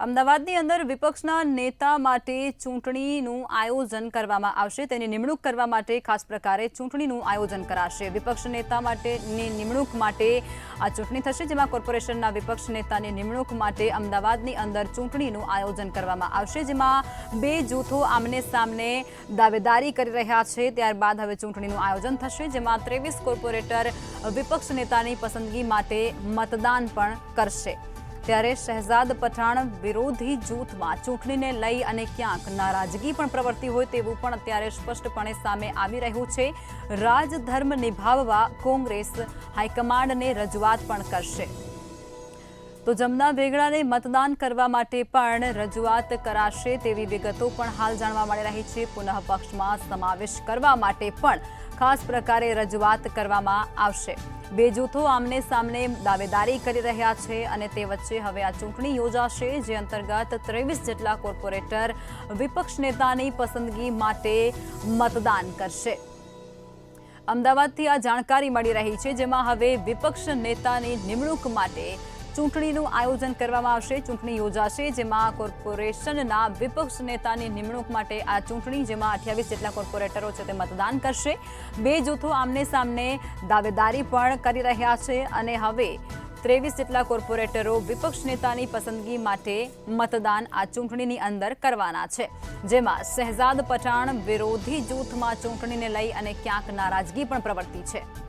અમદાવાદની અંદર વિપક્ષના નેતા માટે ચૂંટણીનું આયોજન કરવામાં આવશે। તેની નિમણૂક કરવા માટે ખાસ પ્રકારે ચૂંટણીનું આયોજન કરાશે। વિપક્ષ નેતા માટેની નિમણૂક માટે આ ચૂંટણી થશે, જેમાં કોર્પોરેશનના વિપક્ષ નેતાની નિમણૂક માટે અમદાવાદની અંદર ચૂંટણીનું આયોજન કરવામાં આવશે, જેમાં બે જૂથો આમને સામને દાવેદારી કરી રહ્યા છે। ત્યારબાદ હવે ચૂંટણીનું આયોજન થશે, જેમાં 23 કોર્પોરેટર વિપક્ષ નેતાની પસંદગી માટે મતદાન પણ કરશે। ત્યારે શહેજાદ પઠાણ વિરોધી જૂથમાં ચૂંટણીને લઈ અને ક્યાંક નારાજગી પણ પ્રવર્તી હોય તેવું પણ અત્યારે સ્પષ્ટપણે સામે આવી રહ્યું છે। રાજધર્મ નિભાવવા કોંગ્રેસ હાઈકમાન્ડને રજૂઆત પણ કરશે। તો જમના વેગડાને મતદાન કરવા માટે પણ રજૂઆત કરાશે તેવી વિગતો પણ હાલ જાણવા મળી રહી છે। પુનઃ પક્ષમાં સમાવેશ કરવા માટે પણ ખાસ પ્રકારે રજૂઆત કરવામાં આવશે। બે જૂથો આમને સામને દાવેદારી કરી રહ્યા છે અને તે વચ્ચે હવે આ ચૂંટણી યોજાશે, જે અંતર્ગત 23 જેટલા કોર્પોરેટર વિપક્ષ નેતાની પસંદગી માટે મતદાન કરશે। અમદાવાદથી આ જાણકારી મળી રહી છે, જેમાં હવે વિપક્ષ નેતાની નિમણૂક માટે ચૂંટણીનું આયોજન કરવામાં આવશે। ચૂંટણી યોજાશે, જેમાં કોર્પોરેશનના વિપક્ષ નેતાની નિમણૂક માટે આ ચૂંટણી, જેમાં 28 જેટલા કોર્પોરેટરો છે તે મતદાન કરશે। બે જૂથો આમને સામને દાવેદારી પણ કરી રહ્યા છે અને હવે 23 જેટલા કોર્પોરેટરો વિપક્ષ નેતાની પસંદગી માટે મતદાન આ ચૂંટણીની અંદર કરવાના છે, જેમાં શહેજાદ પઠાણ વિરોધી જૂથમાં ચૂંટણીને લઈ અને ક્યાંક નારાજગી પણ પ્રવર્તી છે।